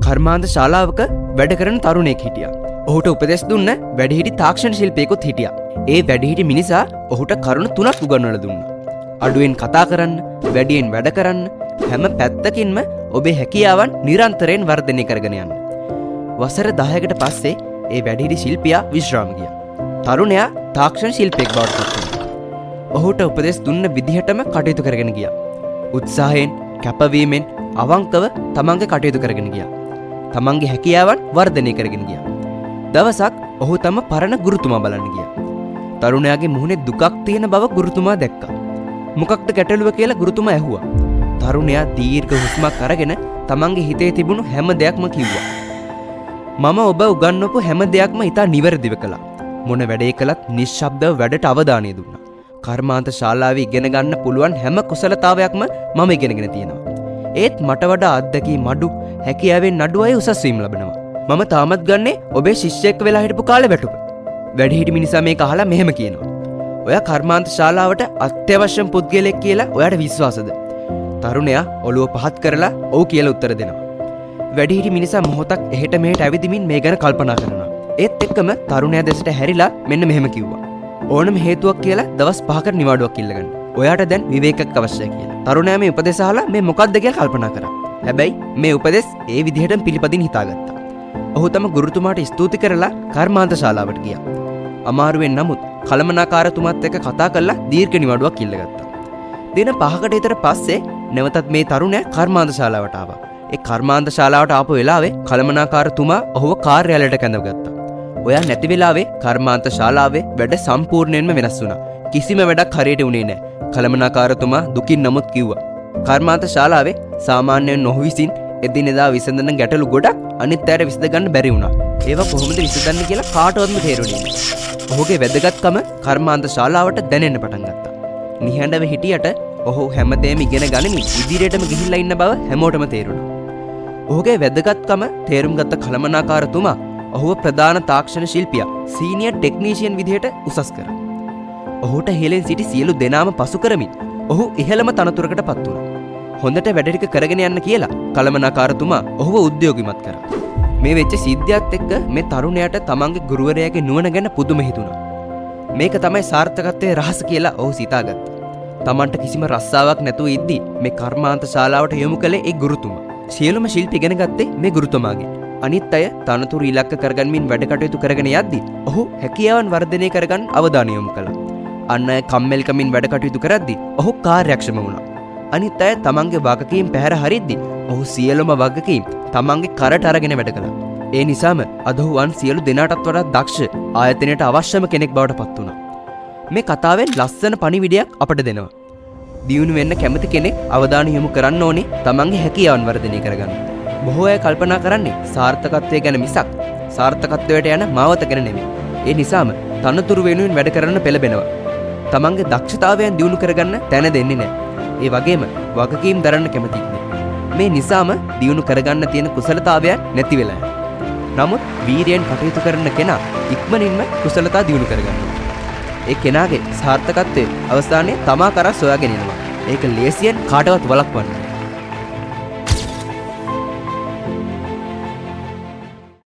කර්මාන්ත ශාලාවක වැඩ කරන තරුණයෙක් හිටියා. ඔහුට උපදෙස් දුන්න වැඩිහිටි තාක්ෂණ ශිල්පියෙකුත් හිටියා. ඒ වැඩිහිටි මිනිසා ඔහුට කරුණු 3ක් උගන්වලා දුන්නා. අඩුවෙන් කතා කරන්න, වැඩියෙන් වැඩ කරන්න, හැම පැත්තකින්ම ඔබේ හැකියාවන් නිරන්තරයෙන් වර්ධනය කරගෙන යන්න. වසර 10කට පස්සේ ඒ වැඩිහිටි ශිල්පියා විශ්‍රාම ගියා. තරුණයා තාක්ෂණ ශිල්පියෙක් බවට පත් වුණා. ඔහුට උපදෙස් දුන්න විදිහටම කටයුතු කරගෙන ගියා. උත්සාහයෙන්, කැපවීමෙන් අවංකව තමන්ගේ කටයුතු කරගෙන ගියා. තමන්ගේ හැකියාවන් වර්ධනය කරගෙන ගියා. දවසක් ඔහු තම පරණ ගුරුතුමා බලන්න ගියා. තරුණයාගේ මුහුණේ දුකක් තියෙන බව ගුරුතුමා දැක්කා. මොකක්ද ගැටලුව කියලා ගුරුතුමා ඇහුවා. තරුණයා දීර්ඝ හුස්මක් අරගෙන තමන්ගේ හිතේ තිබුණු හැම දෙයක්ම කිව්වා. මම ඔබ උගන්වපු හැම දෙයක්ම ඉතා නිවැරදිව කළා. මොන වැඩේ කළත් නිශ්ශබ්දව වැඩට අවධානය දුන්නා. කර්මාන්ත ශාලාවේ ඉගෙන ගන්න පුළුවන් හැම කුසලතාවයක්ම මම ඉගෙනගෙන තියෙනවා. ඒත් මට වඩා අත්දැකීම් අඩු, හැකියාවෙන් අඩු අය උසස් වීම ලබනවා. මම තාමත් ගන්නේ ඔබේ ශිෂ්‍යයෙක් වෙලා හිටපු කාලේ වැටුප. වැඩිහිටි මිනිසා මේක අහලා මෙහෙම කියනවා. ඔයා කර්මාන්ත ශාලාවට අත්‍යවශ්‍යම පුද්ගලයෙක් කියලා ඔයාට විශ්වාසද? තරුණයා ඔළුව පහත් කරලා ඔව් කියලා උත්තර දෙනවා. වැඩිහිටි මිනිසා මොහොතක් එහෙට මෙහෙට ඇවිදිමින් මේ ගැන කල්පනා කරනවා. ඒත් එක්කම තරුණයා දෙසට හැරිලා මෙන්න මෙහෙම කිව්වා. ඕනම හේතුවක් කියලා දවස් 5කට නිවාඩුවක් ඉල්ලගන්න. ඔයාට දැන් විවේකයක් අවශ්‍යයි කියලා. තරුණයා මේ උපදෙස් අහලා මේ මොකක්ද කියලා කල්පනා කරා. හැබැයි මේ උපදෙස් ඒ විදිහටම පිළිපදින් හිතාගත්තා. ඔහු තම ගුරුතුමාට ස්තුති කරලා කර්මාන්ත ශාලාවට ගියා. අමාරුවෙන් නමුත් කළමනාකාරතුමාත් එක්ක කතා කරලා දීර්ඝ නිවාඩුවක් ඉල්ලගත්තා. දින 5කට විතර පස්සේ නැවතත් මේ තරුණයා කර්මාන්ත ශාලාවට ආවා. ඒ කර්මාන්ත ශාලාවට ආපු වෙලාවේ කළමනාකාරතුමා ඔහුව කාර්යාලයට කැඳවගත්තා. ඔයා නැති වෙලාවේ කර්මාන්ත ශාලාවේ වැඩ සම්පූර්ණයෙන්ම වෙනස් වුණා. කිසිම වැඩක් හරියට වුණේ නැහැ. කළමනාකාරතුමා දුකින් නමුත් කිව්වා. කර්මාන්ත ශාලාවේ සාමාන්‍යයෙන් ඔහු විසින් එදිනෙදා විසඳන ගැටලු ගොඩක් අනිත් අයට විසඳ ගන්න බැරි වුණා. ඒවා කොහොමද විසඳන්නේ කියලා කාටවත්ම තේරුණේ නැහැ. ඔහුගේ වැදගත්කම කර්මාන්ත ශාලාවට දැනෙන්න පටන් ගත්තා. නිහඬව හිටියට ඔහු හැමදේම ඉගෙන ගනිමින් ඉදිරියටම ගිහිල්ලා ඉන්න බව හැමෝටම තේරුණා. ඔහුගේ වැදගත්කම තේරුම් ගත්ත කළමනාකාරතුමා ඔහුව ප්‍රධාන තාක්ෂණ ශිල්පියා සීනියර් ටෙක්නීෂියන් විදිහට උසස් කරා. ඔහුට හෙලෙන් සිටි සියලු දෙනාම පසු කරමින් ඔහු ඉහළම තනතුරකට පත් වුණා. හොඳට වැඩ ටික කරගෙන යන්න කියලා කළමනාකාරතුමා ඔහුව උද්‍යෝගිමත් කරා. මේ වෙච්ච සිද්ධියත් එක්ක මේ තරුණයාට තමන්ගේ ගුරුවරයාගේ නුවණ ගැන පුදුම හිතුණා. මේක තමයි සාර්ථකත්වයේ රහස කියලා ඔහු සිතාගත්තා. තමන්ට කිසිම රස්සාවක් නැතුව ඉද්දි මේ කර්මාන්ත ශාලාවට යොමු කළේ ඒ ගුරුතුමා. සියලුම ශිල්ප ඉගෙන ගත්තේ මේ ගුරුතුමාගෙන්. අනිත් අය තනතුරු ඉලක්ක කරගන්මින් වැඩ කටයුතු කරගෙන යද්දි ඔහු හැකියාවන් වර්ධනය කරගන්න අවධානය යොමු කළා. අන් අය කම්මැලිකමින් වැඩ කටයුතු කරද්දි ඔහු කාර්යක්ෂම වුණා. අනිත් අය තමන්ගේ වගකීම් පැහැර හරිද්දි ඔහු සියලුම වගකීම් තමන්ගේ කරට අරගෙන වැඩ කළා. ඒ නිසාම අද ඔහු වන් සියලු දෙනාටත් වඩා දක්ෂ ආයතනයට අවශ්‍යම කෙනෙක් බවට පත් වුණා. මේ කතාවෙන් ලස්සන පණිවිඩයක් අපට දෙනවා. දියුණු වෙන්න කැමති කෙනෙක් අවධානය යොමු කරන්න ඕනේ තමන්ගේ හැකියාවන් වර්ධනය කරගන්න. බොහෝ අය කල්පනා කරන්නේ සාර්ථකත්වය ගැන මිසක් සාර්ථකත්වයට යන මාවත ගැන නෙමෙයි. ඒ නිසාම තනතුරු වෙනුවෙන් වැඩ කරන්න පෙළඹෙනවා. තමන්ගේ දක්ෂතාවයන් දියුණු කරගන්න තැන දෙන්නේ නැහැ. ඒ වගේම වගකීම් දරන්න කැමතියි. මේ නිසාම දියුණු කරගන්න තියෙන කුසලතාවයන් නැති වෙලා යනවා. නමුත් වීරියෙන් කටයුතු කරන කෙනා ඉක්මනින්ම කුසලතා දියුණු කරගන්නවා. ඒ කෙනාගේ සාර්ථකත්වයේ අවස්ථානයේ තමා කරා සොයාගෙන යනවා. ඒක ලේසියෙන් කාටවත් වළක්වන්න